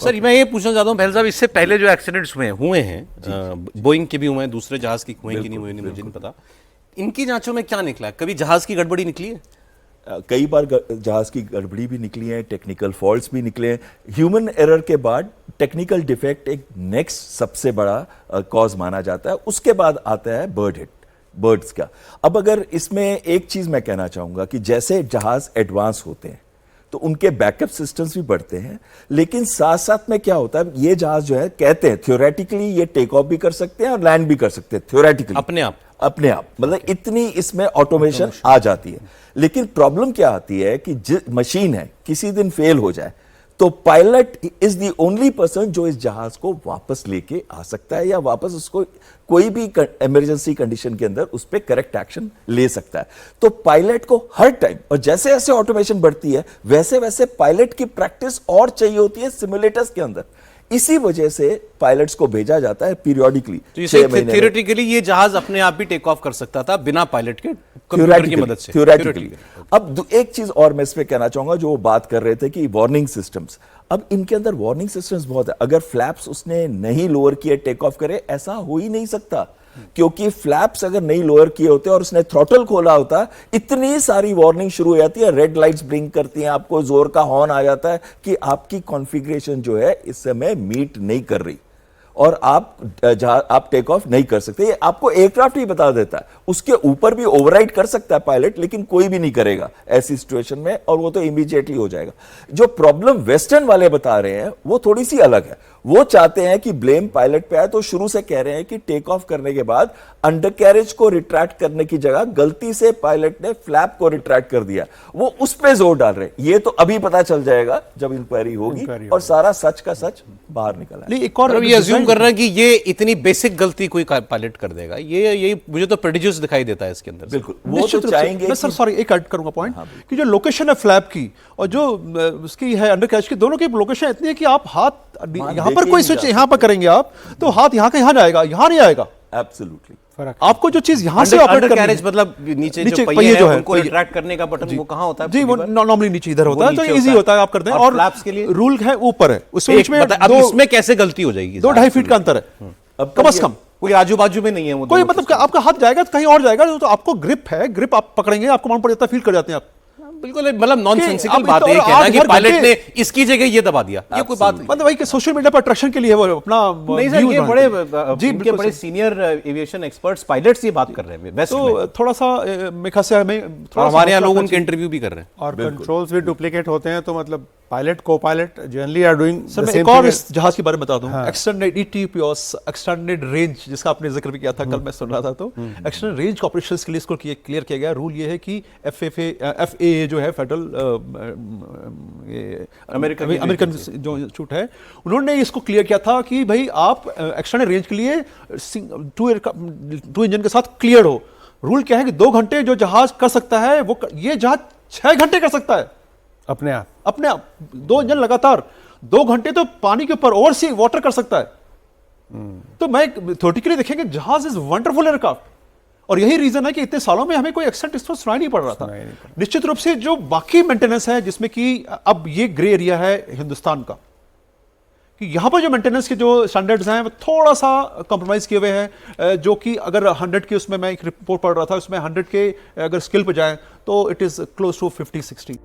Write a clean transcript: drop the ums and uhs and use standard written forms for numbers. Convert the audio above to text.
Sir मैं ये पूछना चाहता हूँ पहले साहब, इससे पहले जो एक्सीडेंट्स हुए हैं बोइंग के भी हुए हैं, दूसरे जहाज की हुए कि नहीं हुए मुझे नहीं पता, इनकी जांचों में क्या निकला? कभी जहाज की गड़बड़ी निकली है? कई बार जहाज की गड़बड़ी भी निकली है, टेक्निकल फॉल्ट्स भी निकले हैं। ह्यूमन एरर के बाद टेक्निकल डिफेक्ट एक नेक्स्ट सबसे बड़ा कॉज माना जाता है। उसके बाद आता है बर्ड्स का। अब अगर इसमें एक चीज मैं कहना चाहूंगा कि जैसे जहाज एडवांस होते हैं तो उनके बैकअप सिस्टम्स भी बढ़ते हैं, लेकिन साथ साथ में क्या होता है, ये जहाज जो है कहते हैं थ्योरेटिकली ये टेक ऑफ भी कर सकते हैं और लैंड भी कर सकते हैं थ्योरेटिकली, अपने आप मतलब इतनी इसमें ऑटोमेशन आ जाती है। लेकिन प्रॉब्लम क्या आती है कि मशीन है किसी दिन फेल हो जाए तो pilot is the only person जो इस जहाज को वापस लेके आ सकता है या वापस उसको कोई भी इमरजेंसी कंडीशन के अंदर उस पर करेक्ट एक्शन ले सकता है। तो पायलट को हर टाइम, और जैसे जैसे ऑटोमेशन बढ़ती है वैसे वैसे पायलट की प्रैक्टिस और चाहिए होती है सिमुलेटर्स के अंदर। इसी वजह से पायलट्स को भेजा जाता है पीरियोडिकली। तो थियोरेटिकली ये जहाज अपने आप भी टेक ऑफ कर सकता था बिना पायलट के, कंप्यूटर की मदद से थ्योरेटिकली। अब एक चीज और मैं इस पे कहना चाहूंगा, जो वो बात कर रहे थे कि वार्निंग सिस्टम्स, अब इनके अंदर वार्निंग सिस्टम्स बहुत है। अगर फ्लैप्स उसने नहीं लोअर किए टेक ऑफ करे, ऐसा हो ही नहीं सकता, क्योंकि फ्लैप्स अगर नहीं लोअर किए होते और उसने थ्रॉटल खोला होता, इतनी सारी वार्निंग शुरू हो जाती है, रेड लाइट्स ब्लिंक करती हैं, आपको जोर का हॉर्न आ जाता है कि आपकी कॉन्फ़िगरेशन जो है इस समय मीट नहीं कर रही और आप टेक ऑफ नहीं कर सकते। ये आपको एयरक्राफ्ट ही बता देता है। उसके ऊपर भी ओवरराइड कर सकता है पायलट, लेकिन कोई भी नहीं करेगा ऐसी सिचुएशन में, और वो तो इमीडिएटली हो जाएगा। जो प्रॉब्लम वेस्टर्न वाले बता रहे हैं वो थोड़ी सी अलग है। वो चाहते हैं कि ब्लेम पायलट पे आए, तो शुरू से कह रहे हैं कि टेक ऑफ करने के बाद अंडर कैरेज को रिट्रैक्ट करने की जगह गलती से पायलट ने फ्लैप को रिट्रैक्ट कर दिया, वो उस पे जोर डाल रहे हैं। ये तो अभी पता चल जाएगा जब इंक्वायरी होगी और सारा सच का सच बाहर निकला है। एक और ये अज्यूम कर रहा है कि ये इतनी बेसिक गलती कोई पायलट कर देगा, ये मुझे तो प्रेडिजियस दिखाई देता है इसके अंदर। बिल्कुल, वो तो चाहेंगे। मैं सर सॉरी एक ऐड करूंगा पॉइंट, कि जो लोकेशन है फ्लैप की और जो उसकी है अंडर कैरेज की, दोनों की लोकेशन इतनी है कि आप हाथ यहां पर कोई स्विच यहां पर करेंगे आप तो हाथ यहां का यहां जाएगा, यहां नहीं आएगा। एब्सोल्युटली आपको जो चीज यहां से ऑपरेट करनी है, मतलब नीचे जो पहिए जो है उनको रिट्रैक्ट करने का बटन वो कहां होता है? जी, वो नॉर्मली नीचे इधर होता है, तो इजी होता है आप करते हैं। और फ्लैप्स के लिए रूल है ऊपर है, उसमें अब इसमें कैसे गलती हो जाएगी? 2-2.5 फीट का अंतर है कम से कम, कोई आजू बाजू में नहीं है वो, कोई मतलब आपका हाथ जाएगा तो कहीं और जाएगा, तो आपको ग्रिप है, ग्रिप आप पकड़ेंगे आपको मालूम पड़ जाता है, फील कर जाते हैं आप। बिल्कुल मतलब नॉनसेंसिकल बात है कहना कि पायलट ने इसकी जगह ये दबा दिया, ये कोई बात मतलब वही कि सोशल मीडिया पर अट्रैक्शन के लिए वो अपना नहीं सर, ये बड़े सीनियर एविएशन एक्सपर्ट्स पायलट्स ये बात कर रहे हैं वेस्ट में, तो थोड़ा सा मेरे ख्याल से हमें हमारे यहाँ लोग उनके इंटरव्यू भी कर रहे हैं और कंट्रोल्स भी डुप्लीकेट होते हैं, तो मतलब पायलट को pilot generally are doing sir. मैं एक और इस जहाज के बारे में बता दूं, एक्सटेंडेड ETPOS एक्सटेंडेड रेंज, जिसका आपने जिक्र भी किया था कल, मैं सुन रहा था, तो एक्सटेंडेड रेंज ऑपरेशंस के लिए इसको क्लियर किया गया। रूल ये है कि FAA जो है फेडरल अमेरिकन जो इंस्टीट्यूट है, उन्होंने इसको क्लियर किया था कि भाई आप एक्सटेंडेड रेंज के लिए 2 इंजन के साथ क्लियर हो। रूल क्या है कि 2 घंटे जो जहाज कर सकता है वो ये जहाज 6 घंटे कर सकता है अपने आप 2 इंजन लगातार 2 घंटे तो पानी के ऊपर ओवर सी वाटर कर सकता है। तो मैं थ्योरेटिकली देखेंगे जहाज इज वंडरफुल एयरक्राफ्ट, और यही रीजन है कि इतने सालों में हमें कोई एक्सीडेंट इस तरह सुनाई नहीं पड़ रहा था। निश्चित रूप से जो बाकी मेंटेनेंस है, जिसमें कि अब ये ग्रे एरिया है हिंदुस्तान का, कि यहां पर जो मेंटेनेंस के जो स्टैंडर्ड्स हैं वो थोड़ा सा कॉम्प्रोमाइज किए हुए हैं, जो कि अगर 100 के, उसमें मैं एक रिपोर्ट पढ़ रहा था, उसमें 100 के अगर स्किल पे जाएं तो इट इज क्लोज टू 50-60।